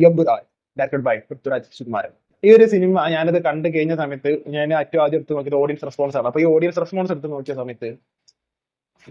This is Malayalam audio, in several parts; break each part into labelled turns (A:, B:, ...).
A: Empuraan directed by Prithviraj Sukumaran. ഈ ഒരു സിനിമ ഞാനത് കണ്ടു കഴിഞ്ഞ സമയത്ത് ഞാൻ ഏറ്റവും ആദ്യം എടുത്ത് നോക്കിയത് ഓഡിയൻസ് റെസ്പോൺസ് ആണ്. അപ്പൊ ഈ ഓഡിയൻസ് റെസ്പോൺസ് എടുത്ത് നോക്കിയ സമയത്ത്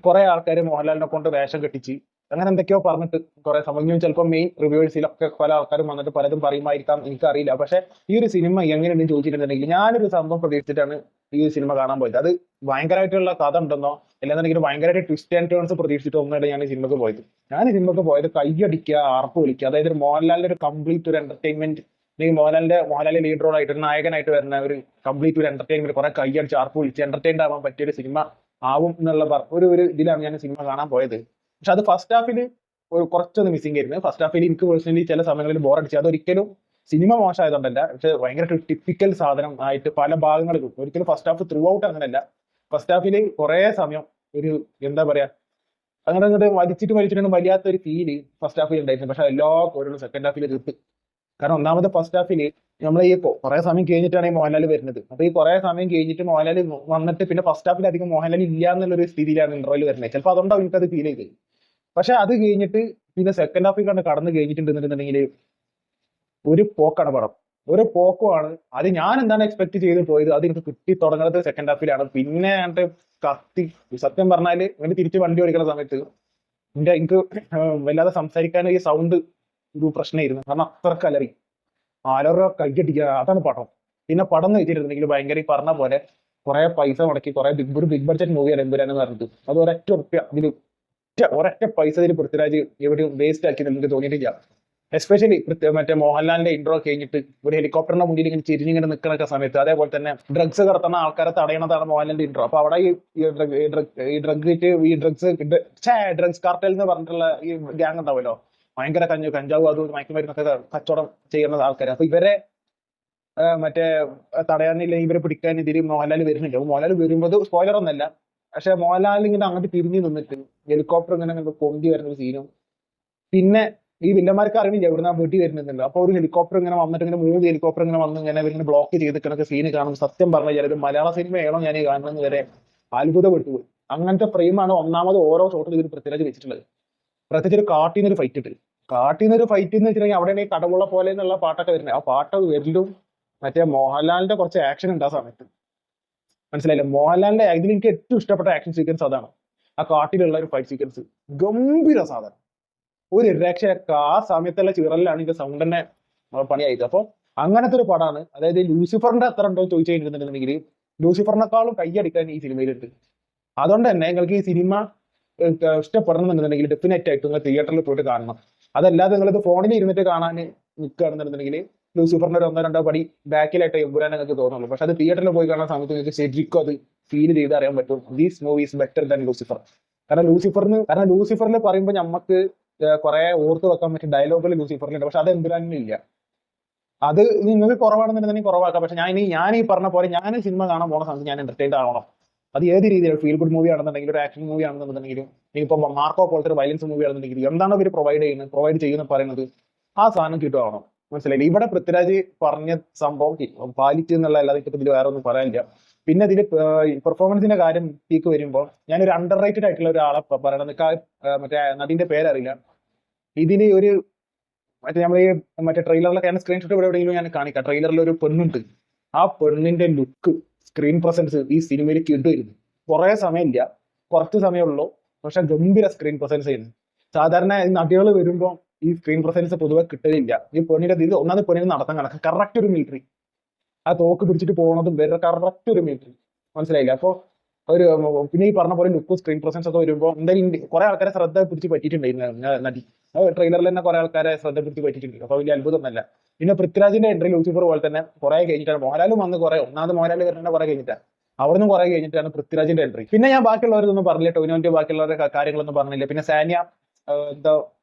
A: കുറെ ആൾക്കാർ മോഹൻലാലിനെ കൊണ്ട് വേഷം കെട്ടിച്ച് അങ്ങനെ എന്തൊക്കെയോ പറഞ്ഞിട്ട് കുറെ സമയം ചിലപ്പോൾ മെയിൻ റിവ്യൂസിലൊക്കെ പല ആൾക്കാരും വന്നിട്ട് പലതും പറയുമായിരിക്കാം, എനിക്കറിയില്ല. പക്ഷെ ഈ ഒരു സിനിമ എങ്ങനെയുണ്ടെന്ന് ചോദിച്ചിട്ടുണ്ടെങ്കിൽ ഞാനൊരു സംഭവം പ്രതീക്ഷിച്ചിട്ടാണ് ഈ സിനിമ കാണാൻ പോയത്. അത് ഭയങ്കരമായിട്ടുള്ള കഥ ഉണ്ടെന്നോ അല്ലാന്നുണ്ടെങ്കിൽ ഭയങ്കരമായിട്ട് ട്വിസ്റ്റ് ആൻഡ് ടേൺസ് പ്രതീക്ഷിച്ചിട്ട് ഒന്നായിട്ട് ഞാൻ ഈ സിനിമക്ക് പോയത്. ഞാൻ ഈ സിനിമക്ക് പോയത് കൈയടിക്കുക, ആർപ്പ് വിളിക്കുക, അതായത് മോഹൻലാലിന്റെ ഒരു കംപ്ലീറ്റ് ഒരു എന്റർടൈൻമെന്റ്, അല്ലെങ്കിൽ മോഹൻലാലിന്റെ ലീഡ് റോൾ ആയിട്ട് ഒരു നായകനായിട്ട് വരുന്ന ഒരു കംപ്ലീറ്റ് ഒരു എന്റർടൈൻമെന്റ്, കുറെ കൈയടിച്ച് ആർപ്പ് വിളിച്ച് എന്റർടൈൻഡ് ആവാൻ പറ്റിയ ഒരു സിനിമ ആവും എന്നുള്ള ഒരു ഇതിലാണ് ഞാൻ സിനിമ കാണാൻ പോയത്. പക്ഷെ അത് ഫസ്റ്റ് ഹാഫിൽ കുറച്ചൊന്ന് മിസ്സിംഗ് ആയിരുന്നു. ഫസ്റ്റ് ഹാഫിൽ എനിക്ക് പേഴ്സണലി ചില സമയങ്ങളിൽ ബോറടിച്ചു. അതൊരിക്കലും സിനിമ മോശമായതുകൊണ്ടല്ല, പക്ഷെ ഭയങ്കര ടിപ്പിക്കൽ സാധനം ആയിട്ട് പല ഭാഗങ്ങളിലും ഒരിക്കലും ഫസ്റ്റ് ഹാഫ് ത്രൂ ഔട്ട് അങ്ങനെയല്ല. ഫസ്റ്റ് ഹാഫിൽ കുറെ സമയം ഒരു എന്താ പറയാ അങ്ങനെ അങ്ങോട്ട് വലിച്ചിട്ട് വലിയാത്തൊരു ഫീല് ഫസ്റ്റ് ഹാഫിൽ ഉണ്ടായിരുന്നു. പക്ഷെ എല്ലാ കോരും സെക്കൻഡ് ഹാഫിൽ തീർത്ത്. കാരണം ഒന്നാമത് ഫസ്റ്റ് ഹാഫിൽ നമ്മൾ ഈ കുറെ സമയം കഴിഞ്ഞിട്ടാണ് ഈ മോഹൻലാൽ വരുന്നത്. അപ്പൊ ഈ കുറെ സമയം കഴിഞ്ഞിട്ട് മോഹൻലാൽ വന്നിട്ട് പിന്നെ ഫസ്റ്റ് ഹാഫിൽ അധികം മോഹൻലാൽ ഇല്ല എന്നുള്ളൊരു സ്ഥിതിയിലാണ് ഇന്റർവെൽ വരുന്നത്. ചിലപ്പോൾ അതുകൊണ്ടാവും എനിക്കത് ഫീൽ ചെയ്തത്. പക്ഷെ അത് കഴിഞ്ഞിട്ട് പിന്നെ സെക്കൻഡ് ഹാഫിൽ കണ്ട് കടന്നു കഴിഞ്ഞിട്ടുണ്ടെന്നുണ്ടെങ്കിൽ ഒരു പോക്കാണ് പടം, ഒരു പോക്കുമാണ്. അത് ഞാൻ എന്താണ് എക്സ്പെക്ട് ചെയ്ത് പോയത് അത് എനിക്ക് കിട്ടി തുടങ്ങുന്നത് സെക്കൻഡ് ഹാഫിലാണ്. പിന്നെ എന്നിട്ട് കത്തി സത്യം പറഞ്ഞാല് വേണ്ടി തിരിച്ച് വണ്ടി ഓടിക്കുന്ന സമയത്ത് എനിക്ക് വല്ലാതെ സംസാരിക്കാൻ ഈ സൗണ്ട് ഒരു പ്രശ്നമായിരുന്നു. കാരണം അത്ര കലറി ആലോറ കൈയടിക്കുക, അതാണ് പടം. പിന്നെ പടം എന്ന് വെച്ചിട്ടുണ്ടെങ്കിൽ ഭയങ്കര ഈ പറഞ്ഞ പോലെ കുറെ പൈസ മുടക്കി കുറെ ബിഗ് ബഡ്ജറ്റ് മൂവിയാണ് എമ്പുരാൻ എന്ന് പറഞ്ഞത്. അത് ഒരൊറ്റ ഉറുപ്പ്യ ഇതിൽ ഒരൊറ്റ പൈസ ഇതിൽ പൃഥ്വിരാജ് എവിടെയും വേസ്റ്റ് ആക്കി നമുക്ക് തോന്നിയിട്ടില്ല. എസ്പെഷ്യലി മറ്റേ മോഹൻലാലിന്റെ ഇൻട്രോ കഴിഞ്ഞിട്ട് ഒരു ഹെലികോപ്റ്ററിന്റെ മുന്നിൽ ഇങ്ങനെ ചിരിഞ്ഞിങ്ങനെ നിൽക്കുന്ന സമയത്ത്, അതേപോലെ തന്നെ ഡ്രഗ്സ് കടത്തുന്ന ആൾക്കാരെ തടയണതാണ് മോഹൻലാലിന്റെ ഇൻട്രോ. അപ്പൊ അവിടെ ഡ്രഗ്സ് കാർട്ടൽ എന്ന് പറഞ്ഞിട്ടുള്ള ഈ ഗ്യാങ് ഉണ്ടാവുമല്ലോ, ഭയങ്കര കഞ്ചാവ് അതും മയക്കുമരുന്നൊക്കെ കച്ചവടം ചെയ്യുന്ന ആൾക്കാർ. അപ്പൊ ഇവരെ മറ്റേ തടയാനില്ല, ഇവരെ പിടിക്കാൻ ഇതിൽ മോഹൻലാൽ വരുന്നുണ്ട്. അപ്പൊ മോഹൻലാൽ വരുമ്പോൾ സ്പോയിലർ ഒന്നല്ല, പക്ഷെ മോഹൻലാൽ ഇങ്ങനെ അങ്ങോട്ട് തിരിഞ്ഞു നിന്നിട്ട് ഹെലികോപ്റ്റർ ഇങ്ങനെ പൊന്തി വരുന്ന ഒരു സീനും, പിന്നെ ഈ വില്ലന്മാർക്ക് അറിയില്ല എവിടുന്ന വീട്ടിൽ വരുന്നുണ്ടല്ലോ. അപ്പൊ ഒരു ഹെലികോപ്റ്റർ ഇങ്ങനെ വന്നിട്ട് ഇങ്ങനെ 3 ഹെലികോപ്റ്റർ ഇങ്ങനെ വന്ന് ഇങ്ങനെ ഇവരിങ്ങനെ ബ്ലോക്ക് ചെയ്തിട്ടൊക്കെ സീന് കാണുമ്പോൾ സത്യം പറഞ്ഞാൽ ഒരു മലയാള സിനിമയാണോ ഞാൻ കാണുന്നത് വരെ അത്ഭുതപ്പെട്ടു പോയി. അങ്ങനത്തെ ഫ്രെയിമാണ് ഒന്നാമത് ഓരോ ഷോട്ടിൽ ഇതിൽ പൃഥ്വിരാജ് വെച്ചിട്ടുള്ളത്. പ്രത്യേകിച്ച് ഒരു കാട്ടിന്നൊരു ഫൈറ്റ് ഇട്ട് കാട്ടിന്നൊരു ഫൈറ്റ് എന്ന് വെച്ചിട്ടുണ്ടെങ്കിൽ അവിടെയാണ് ഈ കടവുള്ള പോലെ എന്നുള്ള പാട്ടൊക്കെ വരുന്നത്. ആ പാട്ട് വരലും മറ്റേ മോഹൻലാലിന്റെ കുറച്ച് ആക്ഷൻ ഉണ്ട് ആ സമയത്ത്, മനസ്സിലായില്ല. മോഹൻലാലിന്റെ ഇതിൽ എനിക്ക് ഏറ്റവും ഇഷ്ടപ്പെട്ട ആക്ഷൻ സീക്വൻസ് അതാണ്. ആ കാട്ടിലുള്ള ഒരു ഫൈറ്റ് സീക്വൻസ് ഗംഭീര സാധനം, ഒരു രക്ഷയൊക്കെ. ആ സമയത്തുള്ള ചിറലിലാണ് ഇതിന്റെ സൗണ്ട് തന്നെ പണിയായത്. അപ്പൊ അങ്ങനത്തെ ഒരു പടമാണ്. അതായത് ലൂസിഫറിന്റെ അത്ര ഉണ്ടോ ചോദിച്ചു കഴിഞ്ഞിട്ടുണ്ടെങ്കിൽ ലൂസിഫറിനെക്കാളും കൈയടിക്കാൻ ഈ സിനിമയിലുണ്ട്. അതുകൊണ്ട് തന്നെ നിങ്ങൾക്ക് ഈ സിനിമ ഇഷ്ടപ്പെടണമെന്നുണ്ടെങ്കിൽ ഡെഫിനറ്റ് ആയിട്ട് നിങ്ങൾ തിയേറ്ററിൽ പോയിട്ട് കാണണം. അതല്ലാതെ നിങ്ങളിത് ഫോണിൽ ഇരുന്നിട്ട് കാണാൻ നിൽക്കുകയാണെന്നുണ്ടെങ്കിൽ ലൂസിഫറിന്റെ ഒരു 1-2 പടി ബാക്കിലായിട്ട് എമ്പുരാൻ നിങ്ങൾക്ക് തോന്നുള്ളൂ. പക്ഷെ അത് തിയേറ്ററിൽ പോയി കാണുന്ന സമയത്ത് നിങ്ങൾക്ക് ശരിക്കും അത് ഫീൽ ചെയ്ത് അറിയാൻ പറ്റും, these movie is better than Lucifer. കാരണം ലൂസിഫറിൽ പറയുമ്പോൾ നമുക്ക് കുറെ ഓർത്ത് വെക്കാൻ പറ്റിയ ഡയലോഗുകൾ ലൂസിഫറിലുണ്ട്, പക്ഷെ അത് എമ്പുരാനില്ല. അത് നിങ്ങൾക്ക് കുറവാണെന്നുണ്ടെങ്കിൽ കുറവാക്കാം. പക്ഷെ ഞാൻ ഈ പറഞ്ഞ പോലെ ഞാൻ സിനിമ കാണാൻ പോണ സമയത്ത് ഞാൻ എന്റർടൈൻഡ് ആവണം. അത് ഏത് രീതിയിലാണ്, ഫീൽ ഗുഡ് മൂവി ആണെന്നുണ്ടെങ്കിലും ഒരു ആക്ഷൻ മൂവി ആണെന്നുണ്ടെങ്കിലും ഇനിയിപ്പോ മാർക്കോ പോലത്തെ ഒരു വയലൻസ് മൂവി ആണെന്നുണ്ടെങ്കിലും എന്താണ് ഇവർ പ്രൊവൈഡ് ചെയ്യുന്ന പറയുന്നത് ആ സാധനം കിട്ടുവാണോ, മനസ്സിലായില്ല. ഇവിടെ പൃഥ്വിരാജ് പറഞ്ഞ സംഭവം പാലിച്ചു എന്നുള്ള അല്ലാതെ ഇപ്പൊ ഇതിൽ വേറെ ഒന്നും പറയാനില്ല. പിന്നെ ഇതിൽ പെർഫോമൻസിന്റെ കാര്യം പീക്ക് വരുമ്പോൾ ഞാനൊരു അണ്ടർ റേറ്റഡ് ആയിട്ടുള്ള ഒരാളെ പറയണത്, മറ്റേ നടിന്റെ പേരറിയില്ല. ഇതിന് ഒരു നമ്മൾ ഈ ട്രെയിലറിലൊക്കെ ഞാൻ സ്ക്രീൻഷോട്ട് ഇവിടെ എവിടെയെങ്കിലും ഞാൻ കാണിക്കാം. ട്രെയിലറിൽ ഒരു പെണ്ണുണ്ട്, ആ പെണ്ണിന്റെ ലുക്ക്, സ്ക്രീൻ പ്രസൻസ് ഈ സിനിമയിലേക്ക് ഇടുമായിരുന്നു. കുറെ സമയമില്ല, കുറച്ച് സമയമുള്ളൂ, പക്ഷെ ഗംഭീര സ്ക്രീൻ പ്രസൻസ് ചെയ്യുന്നു. സാധാരണ നടികൾ വരുമ്പോൾ ഈ സ്ക്രീൻ പ്രസൻസ് പൊതുവെ കിട്ടലില്ല. ഈ പെണ്ണിന്റെ ഒന്നാമത് പെണ്ണിന് നടത്താൻ കണക്ക് കറക്റ്റ് ഒരു മിലിറ്ററി, ആ തോക്ക് പിടിച്ചിട്ട് പോകുന്നതും വേറെ കറക്റ്റ് ഒരു മിലിറ്ററി, മനസ്സിലായില്ല. അപ്പൊ ഒരു പിന്നെ ഈ പറഞ്ഞ പോലെ ലുക്കും സ്ക്രീൻ പ്രസൻസ് ഒക്കെ വരുമ്പോൾ എന്തായാലും കുറെ ആൾക്കാരെ ശ്രദ്ധ പിടിച്ച് പറ്റിയിട്ടുണ്ടായിരുന്നു നടി. ട്രെയിലറിൽ തന്നെ കുറെ ആൾക്കാരെ ശ്രദ്ധ പിടിച്ച് പറ്റിയിട്ടുണ്ട്. അപ്പൊ വലിയ അത്ഭുതമൊന്നല്ല. പിന്നെ പൃഥ്വിരാജിന്റെ എൻട്രി ലൂസിഫർ പോലെ തന്നെ കുറെ കഴിഞ്ഞിട്ടാണ് മോഹൻലാലും വന്ന് ഒന്നാമത് മോഹൻലാൽ വരുന്ന കുറെ കഴിഞ്ഞിട്ടാണ്, അവിടുന്ന് കുറെ കഴിഞ്ഞിട്ടാണ് പൃഥ്വിരാജിന്റെ എൻട്രി. പിന്നെ ഞാൻ ബാക്കിയുള്ളവരൊന്നും പറഞ്ഞില്ല, ടോവിനോന്റെ ബാക്കിയുള്ളവരുടെ കാര്യങ്ങളൊന്നും പറഞ്ഞില്ല. പിന്നെ സാനിയ എന്തോ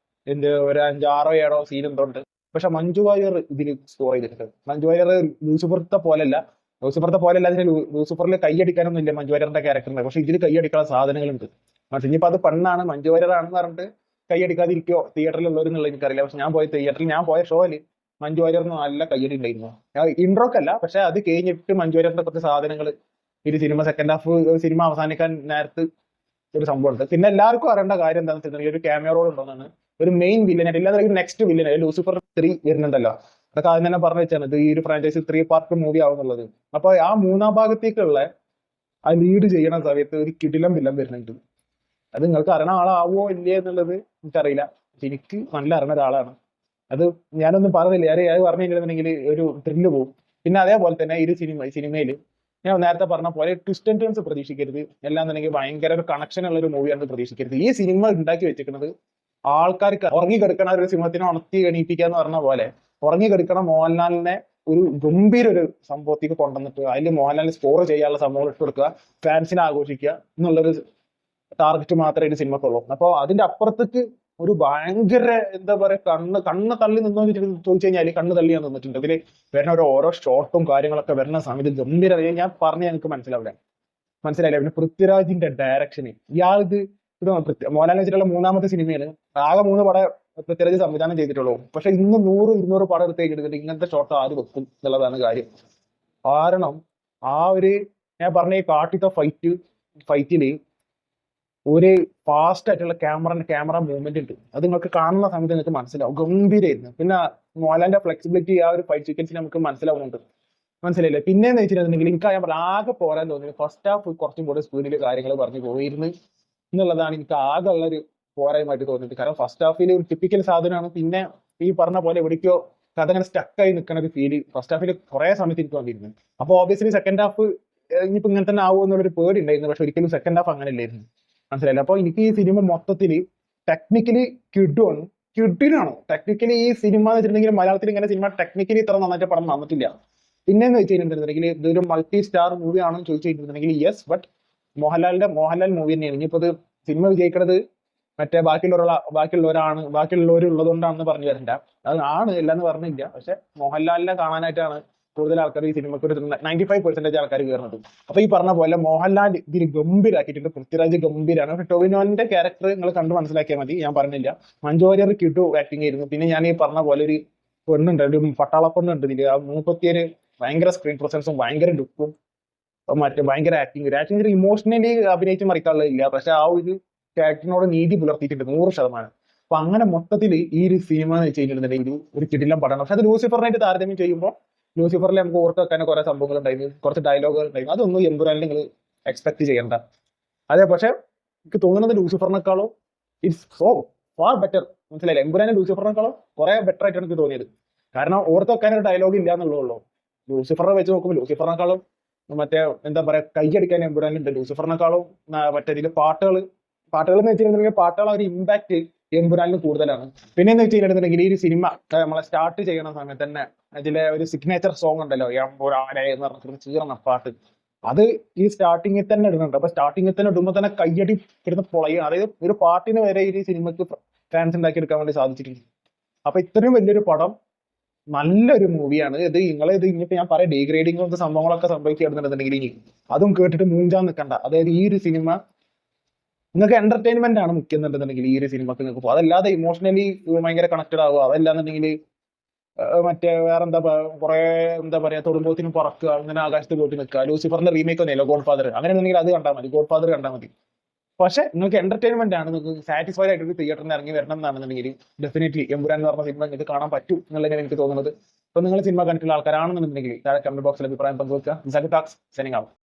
A: ഒരു 5-6-7 സീൻ എന്തുണ്ട്. പക്ഷെ മഞ്ജു വാര്യർ ഇതിൽ സ്കോർ ചെയ്തിട്ടുണ്ട്. മഞ്ജു വാര്യർ ലൂസിഫറത്തെ പോലല്ല, അതിന് ലൂസിഫറിൽ കൈയടിക്കാനൊന്നും ഇല്ല മഞ്ജു വാര്യറിന്റെ ക്യാരക്ടറിന്. പക്ഷെ ഇതിൽ കൈയടിക്കാനുള്ള സാധനങ്ങളുണ്ട്. ഇനിയിപ്പോ അത് പെണ്ണാണ് മഞ്ജു വാര്യറാണെന്ന് പറഞ്ഞിട്ട് കൈയടിക്കാതിരിക്കോ തിയേറ്ററിലുള്ളവരെന്നുള്ള എനിക്കറിയില്ല. പക്ഷെ ഞാൻ പോയ ഷോയില് മഞ്ജു വാര്യറിന് നല്ല കയ്യടി ഉണ്ടായിരുന്നു. ഇൻട്രോക്കല്ല, പക്ഷെ അത് കഴിഞ്ഞിട്ട് മഞ്ജു വാര്യറിന്റെ കുറച്ച് സാധനങ്ങൾ ഒരു സെക്കൻഡ് ഹാഫ് അവസാനിക്കാൻ നേരത്ത് ഒരു സംഭവം ഉണ്ട്. പിന്നെ എല്ലാവർക്കും അറിയേണ്ട കാര്യം എന്താണെന്ന് വെച്ചിട്ടുണ്ടെങ്കിൽ ഒരു ക്യാമിയോ റോൾ ഉണ്ടെന്നാണ്. ഒരു മെയിൻ വില്ലനായിട്ട് ഇല്ലാതെ നെക്സ്റ്റ് വില്ലനായി ലൂസിഫർ 3 വരുന്നുണ്ടല്ലോ. അതൊക്കെ ആദ്യം തന്നെ പറഞ്ഞു വെച്ചാണ് ഇത് ഈ ഒരു ഫ്രാഞ്ചൈസി 3 പാർട്ട് മൂവി ആവുന്നുള്ളത്. അപ്പൊ ആ മൂന്നാം ഭാഗത്തേക്കുള്ള ആ ലീഡ് ചെയ്യണ സമയത്ത് ഒരു കിടിലം വില്ലൻ വരുന്നുണ്ട്. അത് നിങ്ങൾക്ക് അറിയണ ആളാവോ ഇല്ലേ എന്നുള്ളത് എനിക്കറിയില്ല. എനിക്ക് നല്ല അറിയുന്ന ഒരാളാണ്. അത് ഞാനൊന്നും പറഞ്ഞില്ല, അത് പറഞ്ഞു കഴിഞ്ഞിട്ടുണ്ടെങ്കിൽ ഒരു ത്രില്ല് പോകും. പിന്നെ അതേപോലെ തന്നെ ഈ സിനിമയിൽ ഞാൻ നേരത്തെ പറഞ്ഞ പോലെ ട്വിസ്റ്റ് ആൻഡ് ടേൺസ് പ്രതീക്ഷിക്കരുത്. എല്ലാം എന്നുണ്ടെങ്കിൽ ഭയങ്കര ഒരു കണക്ഷൻ ഉള്ള ഒരു മൂവിയാണ് പ്രതീക്ഷിക്കരുത്. ഈ സിനിമ ഉണ്ടാക്കി വെച്ചിരിക്കുന്നത് ആൾക്കാർക്ക് ഉറങ്ങി കിടക്കണ ഒരു സിനിമത്തിനെ ഉണർത്തി എണീപ്പിക്കുക എന്ന് പറഞ്ഞ പോലെ ഉറങ്ങി കിടക്കണ മോഹൻലാലിനെ ഒരു ഗംഭീര ഒരു സംഭവത്തേക്ക് കൊണ്ടുവന്നിട്ട് അതിൽ മോഹൻലാലിന് സ്കോർ ചെയ്യാനുള്ള സംഭവങ്ങൾ ഇട്ട് കൊടുക്കുക, ഫാൻസിനെ ആഘോഷിക്കുക എന്നുള്ളൊരു ടാർഗറ്റ് മാത്രമേ ഒരു സിനിമക്കുള്ളൂ. അപ്പോൾ അതിന്റെ അപ്പുറത്തേക്ക് ഒരു ഭയങ്കര എന്താ പറയാ കണ്ണ് തള്ളി നിന്നോ ചോദിച്ചു കഴിഞ്ഞാൽ കണ്ണ് തള്ളിയാൻ നിന്നിട്ടുണ്ട്. ഇതിൽ വരുന്ന ഓരോ ഷോട്ടും കാര്യങ്ങളൊക്കെ വരുന്ന സമയത്ത് ഗംഭീര, ഞാൻ പറഞ്ഞ എനിക്ക് മനസ്സിലായില്ല. പിന്നെ പൃഥ്വിരാജിന്റെ ഡയറക്ഷന് ഇത് മോഹൻലാലിനെ വെച്ചിട്ടുള്ള മൂന്നാമത്തെ സിനിമയാണ്. ആകെ 3 പടം പൃഥ്വിരാജ് സംവിധാനം ചെയ്തിട്ടുള്ളൂ. പക്ഷെ ഇന്ന് 100-200 പടം എടുത്ത് കഴിഞ്ഞിട്ട് ഇങ്ങനത്തെ ഷോട്ട് ആര് വെക്കും എന്നുള്ളതാണ് കാര്യം. കാരണം ആ ഒരു ഞാൻ പറഞ്ഞ ഈ കാട്ടിത്തെ ഫൈറ്റില് ഒരു ഫാസ്റ്റ് ആയിട്ടുള്ള ക്യാമറ മൂവ്മെന്റ് ഉണ്ട്. അത് നിങ്ങൾക്ക് കാണുന്ന സമയത്ത് നിങ്ങൾക്ക് മനസ്സിലാവും, ഗംഭീരമായിരുന്നു. പിന്നെ മോഹൻലാലിന്റെ ഫ്ലെക്സിബിലിറ്റി ആ ഒരു ഫൈറ്റ് സീക്വൻസിൽ നമുക്ക് മനസ്സിലാവുന്നുണ്ട്. മനസ്സിലായില്ലേ? പിന്നെന്ന് വെച്ചിട്ടുണ്ടെങ്കിൽ എനിക്ക് ആകെ പോരാൻ തോന്നിയത് ഫസ്റ്റ് ഹാഫ് കുറച്ചും കൂടെ സ്പീഡിൽ കാര്യങ്ങൾ പറഞ്ഞു പോയിരുന്നു എന്നുള്ളതാണ് എനിക്ക് ആകെ ഉള്ളൊരു പോരായ്മയായിട്ട് തോന്നിയത്. കാരണം ഫസ്റ്റ് ഹാഫിൽ ഒരു ടിപ്പിക്കൽ സാധനമാണ്. പിന്നെ ഈ പറഞ്ഞ പോലെ എവിടേക്കോ കഥ അങ്ങനെ സ്റ്റക്കായി നിൽക്കുന്ന ഒരു ഫീല് ഫസ്റ്റ് ഹാഫിൽ കുറെ സമയത്ത് എനിക്ക് വന്നിരുന്നു. അപ്പൊ ഓബിയസ്ലി സെക്കൻഡ് ഹാഫ് ഇനിയിപ്പോ ഇങ്ങനെ തന്നെ ആവുമോ എന്നുള്ളൊരു പേടി ഉണ്ടായിരുന്നു. പക്ഷെ ഒരിക്കലും സെക്കൻഡ് ഹാഫ് അങ്ങനെ ഇല്ലായിരുന്നു. മനസ്സിലായില്ല? അപ്പൊ എനിക്ക് ഈ സിനിമ മൊത്തത്തിൽ ടെക്നിക്കലി കിഡിനാണ്. ടെക്നിക്കലി ഈ സിനിമ എന്ന് വെച്ചിട്ടുണ്ടെങ്കിൽ മലയാളത്തിൽ ഇങ്ങനെ സിനിമ ടെക്നിക്കലി ഇത്ര നന്നായിട്ട് പടം വന്നിട്ടില്ല. പിന്നെന്ന് വെച്ച് കഴിഞ്ഞിട്ടുണ്ടെങ്കിൽ ഇതൊരു മൾട്ടി സ്റ്റാർ മൂവി ആണെന്ന് ചോദിച്ചു കഴിഞ്ഞിട്ടുണ്ടെങ്കിൽ യെസ്, ബട്ട് മോഹൻലാൽ മൂവി തന്നെയാണ്. ഇനിയിപ്പോ ഇത് സിനിമ വിജയിക്കുന്നത് മറ്റേ ബാക്കിയുള്ളവരുള്ളതുകൊണ്ടാണെന്ന് പറഞ്ഞു തരണ്ട. അത് ആണ് എല്ലാന്ന് പറഞ്ഞില്ല. പക്ഷെ മോഹൻലാലിനെ കാണാനായിട്ടാണ് കൂടുതൽ ആൾക്കാർ ഈ സിനിമക്ക് ഒരു 95% ആൾക്കാർ കയറുന്നത്. അപ്പൊ ഈ പറഞ്ഞ പോലെ മോഹൻലാൽ ഇതിൽ ഗംഭീരാക്കിയിട്ടുണ്ട്. പൃഥ്വിരാജ് ഗംഭീരാണ്. പക്ഷെ ടൊവിനോന്റെ ക്യാരക്ടർ നിങ്ങൾ കണ്ടു മനസ്സിലാക്കിയാൽ മതി, ഞാൻ പറഞ്ഞില്ല. മഞ്ജു വാര്യർ കിഡു ആക്ടിങ് ആയിരുന്നു. പിന്നെ ഞാൻ ഈ പറഞ്ഞ പോലെ ഒരു പെണ്ണുണ്ട്, ഒരു പട്ടാളപ്പെണ്ണുണ്ട് ഇതില്. ആ 31 ഭയങ്കര സ്ക്രീൻ പ്രസൻസും ഭയങ്കര ലുക്കും മറ്റേ ഭയങ്കര ആക്ടിങ് ഇമോഷണലി അഭിനയിച്ച് മറിക്കാനുള്ളതില്ല. പക്ഷെ ആ ഒരു ക്യാരക്ടറിനോട് നീതി പുലർത്തിയിട്ടുണ്ട് 100%. അപ്പൊ അങ്ങനെ മൊത്തത്തിൽ ഈ ഒരു സിനിമ എന്ന് വെച്ച് കഴിഞ്ഞിട്ടുണ്ടെങ്കിൽ ഒരു കിടിലം പടമാണ്. പക്ഷെ അത് ലൂസിഫറിനായിട്ട് താരതമ്യം ചെയ്യുമ്പോൾ ലൂസിഫറിൽ നമുക്ക് ഓർത്ത് വെക്കാൻ കുറെ സംഭവങ്ങൾ ഉണ്ടായിരുന്നു, കുറച്ച് ഡയലോഗുകൾ ഉണ്ടായിരുന്നു. അതൊന്നും എമ്പുരാനിൽ നിങ്ങൾ എക്സ്പെക്ട് ചെയ്യണ്ട. അതെ, പക്ഷെ എനിക്ക് തോന്നുന്നത് ലൂസിഫറിനേക്കാളും ഇറ്റ്സ് സോ ഫാർ ബെറ്റർ. മനസ്സിലായില്ല? എമ്പുരാനും ലൂസിഫറിനേക്കാളും കുറെ ബെറ്റർ ആയിട്ടാണ് എനിക്ക് തോന്നിയത്. കാരണം ഓർത്ത് വെക്കാൻ ഒരു ഡയലോഗ് ഇല്ല എന്നുള്ളൂ. ലൂസിഫറിനെ വെച്ച് നോക്കുമ്പോൾ ലൂസിഫറിനേക്കാളും മറ്റേ എന്താ പറയാ കൈയടിക്കാൻ എമ്പുരാനുണ്ട്. ലൂസിഫറിനേക്കാളും മറ്റേ ഇതിൽ പാട്ടുകൾ എന്ന് വെച്ചിട്ടുണ്ടെങ്കിൽ പാട്ടുകൾ ഒരു ഇമ്പാക്ട് എമ്പുരാനിൽ കൂടുതലാണ്. പിന്നെ എന്ന് വെച്ച് കഴിഞ്ഞിട്ടുണ്ടെങ്കിൽ ഈ ഒരു സിനിമ നമ്മളെ സ്റ്റാർട്ട് ചെയ്യുന്ന സമയത്ത് തന്നെ അതിലെ ഒരു സിഗ്നേച്ചർ സോങ് ഉണ്ടല്ലോ, എമ്പുരാനെ എന്ന് പറഞ്ഞിട്ട് ചീറന്ന പാട്ട്, അത് ഈ സ്റ്റാർട്ടിങ്ങിൽ തന്നെ ഇടുന്നുണ്ട്. അപ്പൊ സ്റ്റാർട്ടിങ്ങിൽ തന്നെ ഇടുമ്പോൾ തന്നെ കയ്യടി ഇടുന്ന പൊളയും. അതായത് ഒരു പാട്ടിന് വരെ ഈ സിനിമക്ക് ഫാൻസ് ഉണ്ടാക്കി എടുക്കാൻ വേണ്ടി സാധിച്ചിട്ടുണ്ട്. അപ്പൊ ഇത്രയും വലിയൊരു പടം നല്ലൊരു മൂവിയാണ് ഇത്. ഇത് ഇനിയിപ്പോ ഞാൻ പറയാം ഡീഗ്രേഡിങ്ങും സംഭവങ്ങളൊക്കെ സംഭവിക്കുകയാണെന്നുണ്ടെങ്കിൽ ഇനി അതും കേട്ടിട്ട് മൂഞ്ചാൻ നിൽക്കണ്ട. അതായത് ഈ ഒരു സിനിമ നിങ്ങൾക്ക് എന്റർടൈൻമെന്റ് ആണ് മുഖ്യം എന്നുണ്ടെന്നുണ്ടെങ്കിൽ ഈ ഒരു സിനിമക്ക് നിങ്ങൾക്ക് പോകും. അതല്ലാതെ ഇമോഷണലി ഭയങ്കര കണക്റ്റഡ് ആവുക, അതല്ലാന്നുണ്ടെങ്കിൽ മറ്റേ വേറെന്താ കുറെ എന്താ പറയാ തൊടുമ്പോത്തിനും പറക്കുക, അങ്ങനെ ആകാശത്ത് പോയിട്ട് നിൽക്കുക. ലൂസിഫറിന്റെ റീമേക്ക് ഒന്നുമില്ല, ഗോഡ് ഫാദർ. അങ്ങനെ ഉണ്ടെങ്കിൽ അത് കണ്ടാൽ മതി, ഗോഡ് ഫാദർ കണ്ടാൽ മതി. പക്ഷെ നിങ്ങൾക്ക് എന്റർടൈൻമെന്റ് ആണ്, നിങ്ങൾക്ക് സാറ്റിസ്ഫൈഡ് ആയിട്ട് തിയേറ്ററിൽ നിന്ന് ഇറങ്ങി വരണം എന്നാണെന്നുണ്ടെങ്കിൽ ഡെഫിനറ്റ്ലി എമ്പുരാൻ എന്ന് പറഞ്ഞ സിനിമ നിങ്ങൾക്ക് കാണാൻ പറ്റും എന്നുള്ളതാണ് എനിക്ക് തോന്നുന്നത്. അപ്പൊ നിങ്ങൾ സിനിമ കണ്ടിട്ടുള്ള ആൾക്കാരാണെന്നുണ്ടെങ്കിൽ താഴെ കമന്റ് ബോക്സിൽ അഭിപ്രായം പങ്കുവെക്കുക.